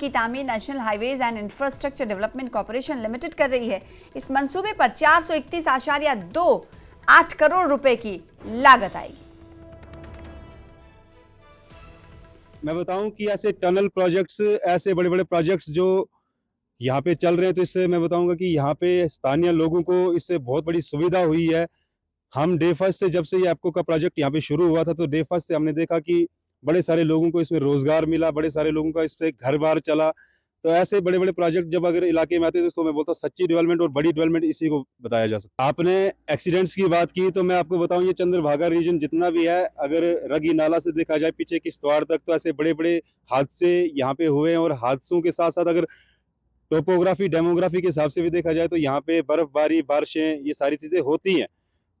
की तामीर national highways and infrastructure development corporation limited कर रही है। इस मंसूबे पर 431.28 करोड़ रुपए की लागत आई। मैं बताऊं कि ऐसे टनल प्रोजेक्ट्स, ऐसे बड़े बड़े प्रोजेक्ट्स जो यहाँ पे चल रहे हैं, तो इससे मैं बताऊंगा कि यहाँ पे स्थानीय लोगों को इससे बहुत बड़ी सुविधा हुई है। हम डे फर्स्ट से, जब से ये एप्को का प्रोजेक्ट यहाँ पे शुरू हुआ था, तो डे फर्स्ट से हमने देखा कि बड़े सारे लोगों को इसमें रोजगार मिला, बड़े सारे लोगों का इससे घर बार चला। तो ऐसे बड़े बड़े प्रोजेक्ट जब अगर इलाके में आते हैं तो मैं बोलता हूँ सच्ची डेवलपमेंट और बड़ी डेवलपमेंट इसी को बताया जा सकता है। आपने एक्सीडेंट्स की बात की, तो मैं आपको बताऊं, ये चंद्रभागा रीजन जितना भी है, अगर रगी नाला से देखा जाए पीछे किश्तवाड़ तक, तो ऐसे बड़े बड़े हादसे यहाँ पे हुए हैं। और हादसों के साथ साथ अगर टोपोग्राफी डेमोग्राफी के हिसाब से भी देखा जाए तो यहाँ पे बर्फबारी, बारिशें, ये सारी चीजें होती हैं।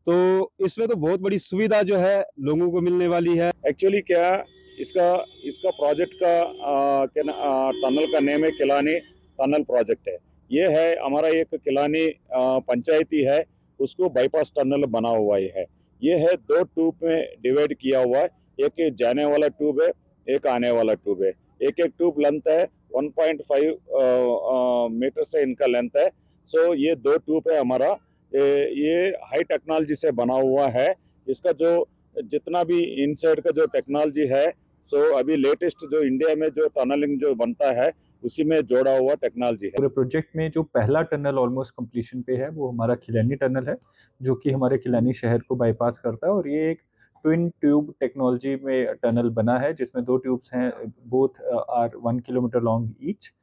तो इसमें तो बहुत बड़ी सुविधा जो है लोगों को मिलने वाली है। एक्चुअली क्या इसका इसका प्रोजेक्ट का टनल का नेम है किलानी टनल प्रोजेक्ट है। ये है हमारा एक किलानी पंचायती है, उसको बाईपास टनल बना हुआ है। ये है 2 ट्यूब में डिवाइड किया हुआ है। एक जाने वाला ट्यूब है, एक आने वाला ट्यूब है। एक एक ट्यूब लेंथ है 1.5 मीटर से इनका लेंथ है। सो ये 2 ट्यूब है हमारा। ये हाई टेक्नोलॉजी से बना हुआ है। इसका जो जितना भी इनसाइड का जो टेक्नोलॉजी है, सो अभी लेटेस्ट जो इंडिया में जो टनलिंग जो बनता है उसी में जोड़ा हुआ टेक्नोलॉजी है। पूरे प्रोजेक्ट में जो पहला टनल ऑलमोस्ट कंप्लीशन पे है वो हमारा खिलानी टनल है, जो कि हमारे खिलानी शहर को बाईपास करता है। और ये एक ट्विन ट्यूब टेक्नोलॉजी में टनल बना है, जिसमें 2 ट्यूब्स हैं, both are 1 kilometre long each.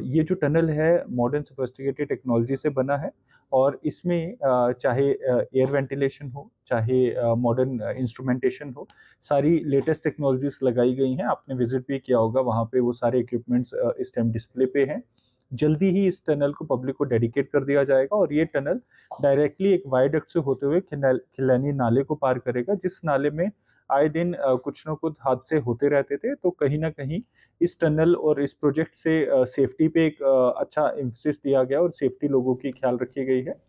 ये जो टनल है मॉडर्न सोफिस्टिकेटेड टेक्नोलॉजी से बना है, और इसमें चाहे एयर वेंटिलेशन हो, चाहे मॉडर्न इंस्ट्रूमेंटेशन हो, सारी लेटेस्ट टेक्नोलॉजीज लगाई गई हैं। आपने विजिट भी किया होगा, वहाँ पे वो सारे इक्विपमेंट्स इस टाइम डिस्प्ले पे हैं। जल्दी ही इस टनल को पब्लिक को डेडिकेट कर दिया जाएगा, और ये टनल डायरेक्टली एक वायडक्ट से होते हुए खिलानी नाले को पार करेगा, जिस नाले में आए दिन कुछ न कुछ हादसे होते रहते थे। तो कहीं ना कहीं इस टनल और इस प्रोजेक्ट से सेफ्टी पे एक अच्छा एम्फसिस दिया गया और सेफ्टी लोगों की ख्याल रखी गई है।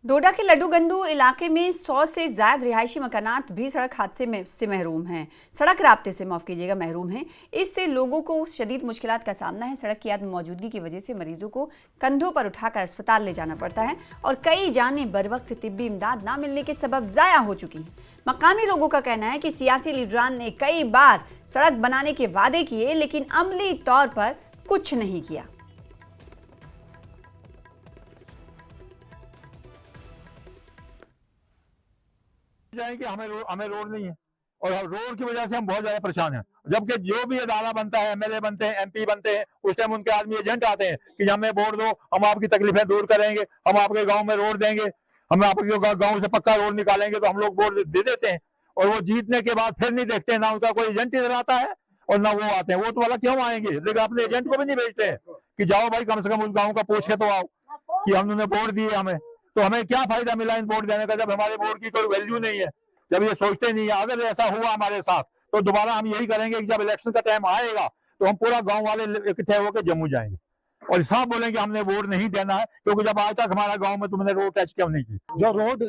डोडा के लड्डूगंदू इलाके में 100 से ज्यादा रिहायशी मकानात भी सड़क हादसे में से महरूम हैं। सड़क राब्ते से महरूम हैं। इससे लोगों को शदीद मुश्किलात का सामना है। सड़क की आदम मौजूदगी की वजह से मरीजों को कंधों पर उठाकर अस्पताल ले जाना पड़ता है, और कई जानें बर वक्त तिब्बी इमदाद ना मिलने के सबब ज़ाया हो चुकी हैं। मकामी लोगों का कहना है कि सियासी लीडरान ने कई बार सड़क बनाने के वादे किए, लेकिन अमली तौर पर कुछ नहीं किया। जाएंगे, हमें रोड नहीं है, और रोड की वजह से हम बहुत ज्यादा परेशान हैं। जबकि जो भी अदारा बनता है, एमएलए बनते हैं, एमपी बनते हैं, उस टाइम उनके आदमी एजेंट आते हैं कि हमें वोट दो, हम आपकी तकलीफें दूर करेंगे, हम आपके गांव में रोड देंगे, हम आपके गांव से पक्का रोड निकालेंगे, तो हम लोग वोट दे देते हैं। और वो जीतने के बाद फिर नहीं देखते, ना उनका कोई एजेंट इधर आता है और ना वो आते हैं। वो तो वाला क्यों आएंगे, लेकिन अपने एजेंट को भी नहीं भेजते हैं कि जाओ भाई कम से कम उस गाँव का पूछ के तो आओ कि हमने वोट दिए हमें। तो हमें क्या फायदा मिला इन वोट देने का, जब हमारे वोट की कोई वैल्यू नहीं है, जब ये सोचते नहीं है। अगर ऐसा हुआ हमारे साथ तो दोबारा हम यही करेंगे कि जब इलेक्शन का टाइम आएगा तो हम पूरा गांव वाले इकट्ठे होकर जम्मू जाएंगे और साफ बोलेंगे हमने वोट नहीं देना है, क्योंकि जब आज तक हमारा गांव में तुमने रोड टच क्यों नहीं की। जो रोड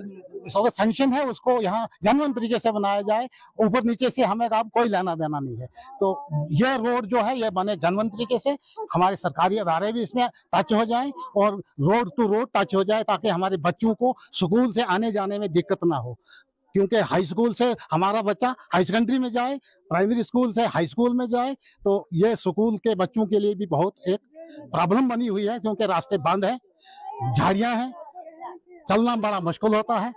सैंक्शन है उसको यहाँ जनवन तरीके से बनाया जाए, ऊपर नीचे से हमें अब कोई लेना देना नहीं है। तो ये रोड जो है ये बने जनवन तरीके से, हमारे सरकारी अदारे भी इसमें टच हो जाए और रोड टू रोड टच हो जाए, ताकि हमारे बच्चों को स्कूल से आने जाने में दिक्कत ना हो। क्योंकि हाई स्कूल से हमारा बच्चा हाई सेकेंडरी में जाए, प्राइमरी स्कूल से हाई स्कूल में जाए, तो ये स्कूल के बच्चों के लिए भी बहुत एक प्रॉब्लम बनी हुई है, क्योंकि रास्ते बंद है, झाड़ियां हैं, चलना बड़ा मुश्किल होता है।